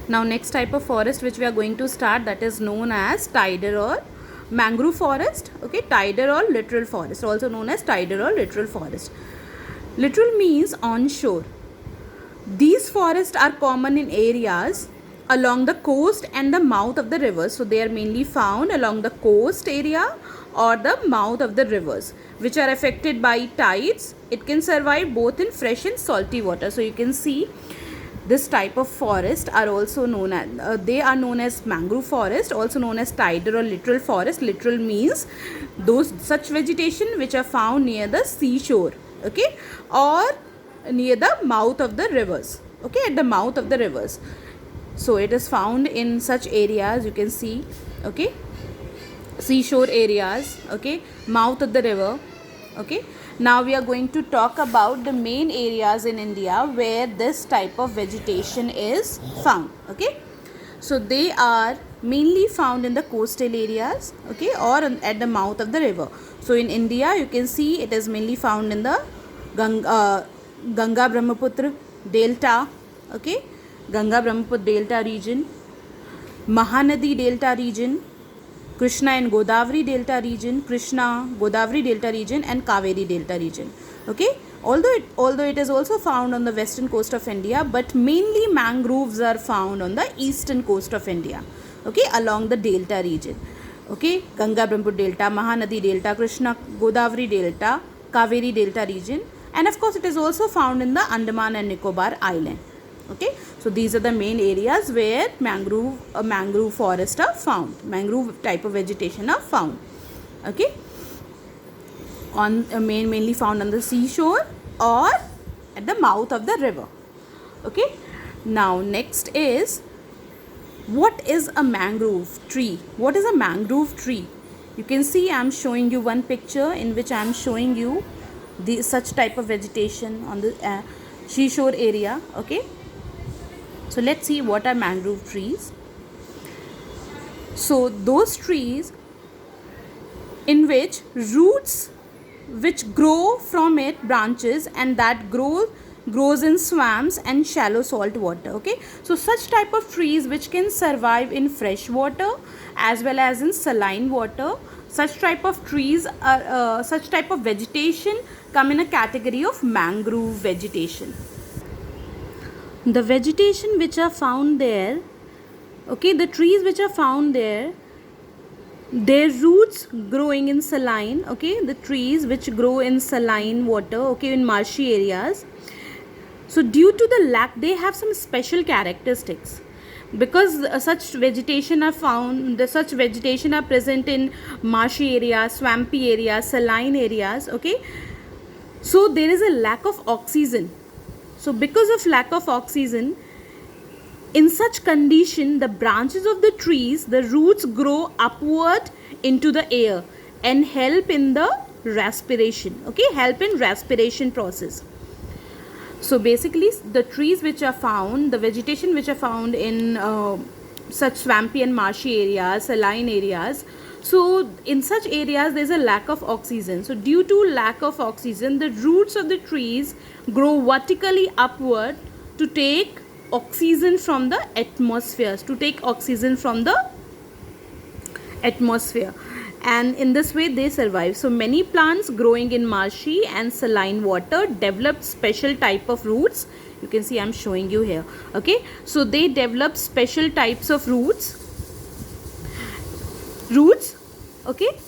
Now next type of forest which we are going to start, that is known as tidal or mangrove forest. Okay, tidal or littoral forest, also known as tidal or littoral forest. Littoral means onshore. These forests are common in areas along the coast and the mouth of the rivers. So they are mainly found along the coast area or the mouth of the rivers which are affected by tides. It can survive both in fresh and salty water. So you can see this type of forest are also known as they are known as mangrove forest, also known as tidal or littoral forest. Littoral means those such vegetation which are found near the seashore, okay, or near the mouth of the rivers, okay, at the mouth of the rivers. So it is found in such areas, you can see, okay, seashore areas, okay, mouth of the river, okay. Now we are going to talk about the main areas in India where this type of vegetation is found, okay. So they are mainly found in the coastal areas, okay, or at the mouth of the river. So in India you can see it is mainly found in the Ganga Brahmaputra Delta, okay, Ganga Brahmaputra Delta region, Mahanadi Delta region, Krishna and Godavari Delta region, Krishna, Godavari Delta region and Kaveri Delta region, okay. Although it is also found on the western coast of India, but mainly mangroves are found on the eastern coast of India, okay, along the delta region, okay, Ganga Brahmaputra Delta, Mahanadi Delta, Krishna Godavari Delta, Kaveri Delta region, and of course it is also found in the Andaman and Nicobar Island, okay. So these are the main areas where mangrove forest are found, mangrove type of vegetation are found, okay, on mainly found on the seashore or at the mouth of the river, okay. Now next is, what is a mangrove tree? What is a mangrove tree? You can see I am showing you one picture in which I am showing you the such type of vegetation on the seashore area, okay. So let's see what are mangrove trees. So those trees in which roots which grow from it, branches, and that grows in swamps and shallow salt water, okay. So such type of trees which can survive in fresh water as well as in saline water, such type of trees are such type of vegetation come in a category of mangrove vegetation. The vegetation which are found there, okay, the trees which are found there, their roots growing in saline, okay, the trees which grow in saline water, okay, in marshy areas. So due to the lack, they have some special characteristics because such vegetation are found, such vegetation are present in marshy areas, swampy areas, saline areas, okay. So there is a lack of oxygen. So because of lack of oxygen, in such condition, the branches of the trees, the roots grow upward into the air and help in the respiration, okay, help in respiration process. So basically the trees which are found, the vegetation which are found in such swampy and marshy areas, saline areas, so in such areas there is a lack of oxygen. So due to lack of oxygen, the roots of the trees grow vertically upward to take oxygen from the atmosphere, and in this way they survive. So many plants growing in marshy and saline water develop special type of roots. You can see I am showing you here, okay. So they develop special types of roots, okay.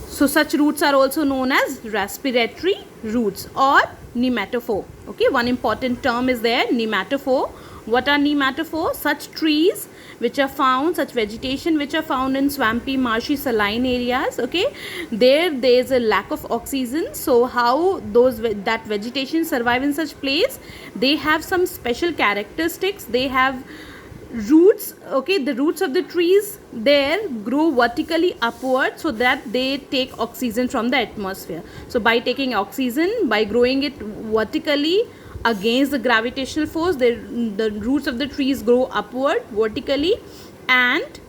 So such roots are also known as respiratory roots or nematophore, okay. One important term is there, nematophore. What are nematophore? Such trees which are found, such vegetation which are found in swampy, marshy, saline areas, okay, there is a lack of oxygen. So how that vegetation survive in such place? They have some special characteristics. They have roots, okay, the roots of the trees there grow vertically upward so that they take oxygen from the atmosphere. So by taking oxygen, by growing it vertically against the gravitational force, the roots of the trees grow upward vertically and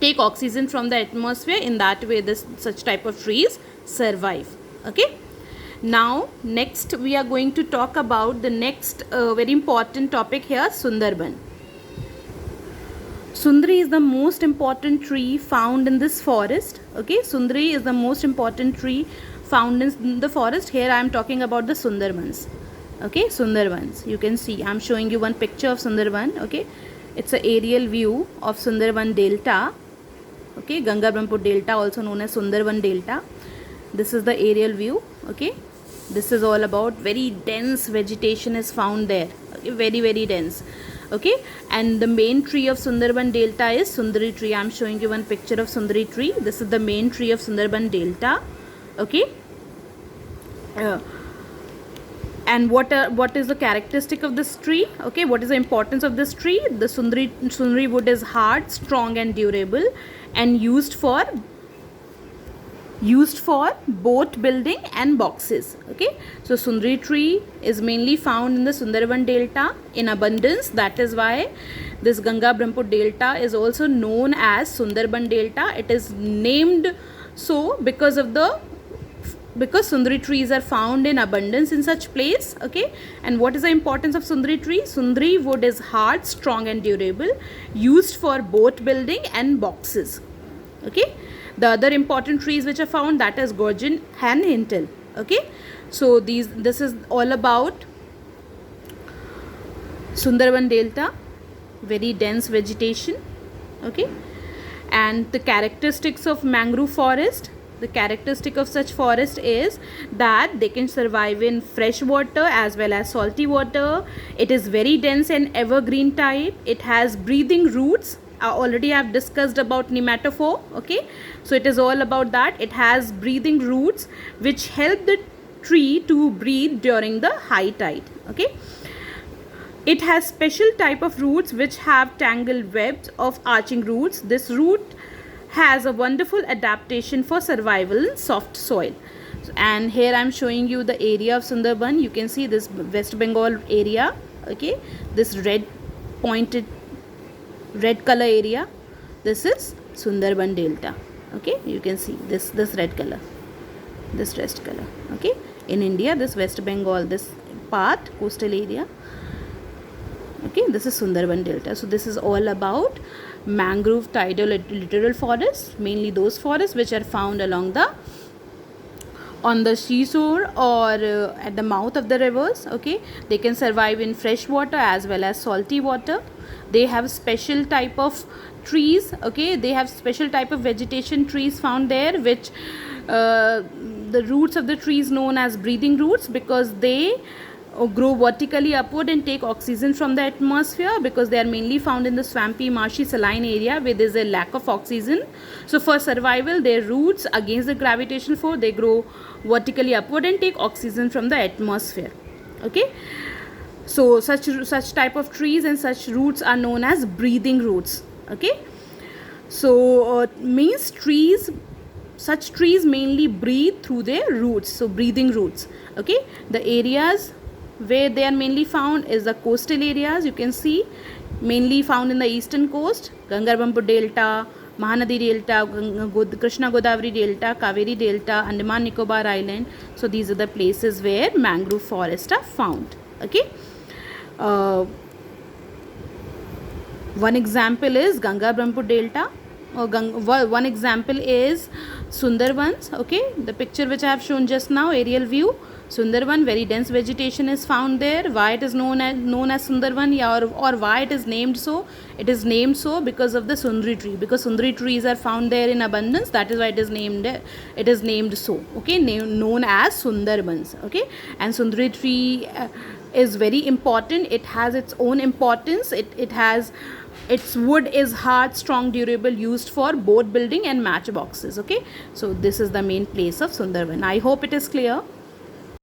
take oxygen from the atmosphere. In that way such type of trees survive, okay. Now next we are going to talk about the next very important topic here, Sundarban. Sundari is the most important tree found in this forest. Okay, Sundari is the most important tree found in the forest. Here I am talking about the Sundarbans. Okay, Sundarbans. You can see I am showing you one picture of Sundarban. Okay, it's an aerial view of Sundarban Delta. Okay, Ganga Brahmaputra Delta, also known as Sundarban Delta. This is the aerial view. Okay, this is all about very dense vegetation is found there. Okay, very, very dense. Okay, and the main tree of Sundarban Delta is Sundari tree. I am showing you one picture of Sundari tree. This is the main tree of Sundarban Delta. Okay, and what is the characteristic of this tree? Okay, what is the importance of this tree? The Sundari wood is hard, strong and durable, and used for boat building and boxes. Okay, so Sundari tree is mainly found in the Sundarban Delta in abundance. That is why this Ganga Brahmaputra Delta is also known as Sundarban Delta. It is named so because Sundari trees are found in abundance in such place. Okay, and what is the importance of Sundari tree? Sundari wood is hard, strong and durable, used for boat building and boxes. Okay, the other important trees which are found, that is Gurjan and Hintel. Okay, so this is all about Sundarban Delta, very dense vegetation. Okay, and the characteristics of mangrove forest. The characteristic of such forest is that they can survive in fresh water as well as salty water. It is very dense and evergreen type. It has breathing roots. Already I have discussed about nematophore. Okay, so it is all about that. It has breathing roots which help the tree to breathe during the high tide. Okay, it has special type of roots which have tangled webs of arching roots. This root has a wonderful adaptation for survival in soft soil. And here I am showing you the area of Sundarban. You can see this West Bengal area. Okay, this red color area, this is Sundarban Delta. Okay, you can see this red color, this rest color. Okay, in India, this West Bengal, this part, coastal area. Okay, this is Sundarban Delta. So this is all about mangrove tidal littoral forests, mainly those forests which are found on the seashore or at the mouth of the rivers. Okay, they can survive in fresh water as well as salty water. They have special type of trees. Okay, they have special type of vegetation trees found there, which the roots of the trees known as breathing roots, because they grow vertically upward and take oxygen from the atmosphere, because they are mainly found in the swampy, marshy, saline area where there is a lack of oxygen. So for survival, their roots against the gravitational force, they grow vertically upward and take oxygen from the atmosphere. Okay, so such type of trees and such roots are known as breathing roots. Okay, so means such trees mainly breathe through their roots, so breathing roots. Okay, the areas where they are mainly found is the coastal areas. You can see mainly found in the eastern coast, Ganga Brahmaputra Delta, Mahanadi Delta, Krishna Godavari Delta, Kaveri Delta, Andaman Nicobar Island. So these are the places where mangrove forests are found. Okay, one example is Ganga Brahmaputra Delta, or one example is Sundarbans. Okay, the picture which I have shown just now, aerial view. Sundarban, very dense vegetation is found there. Why it is known as Sundarban, or why it is named so? It is named so because of the Sundari tree. Because Sundari trees are found there in abundance, that is why it is named. It is named so. Okay, known as Sundarbans. Okay, and Sundari tree is very important. It has its own importance. Its wood is hard, strong, durable, used for boat building and matchboxes. Okay, so this is the main place of Sundarban. I hope it is clear.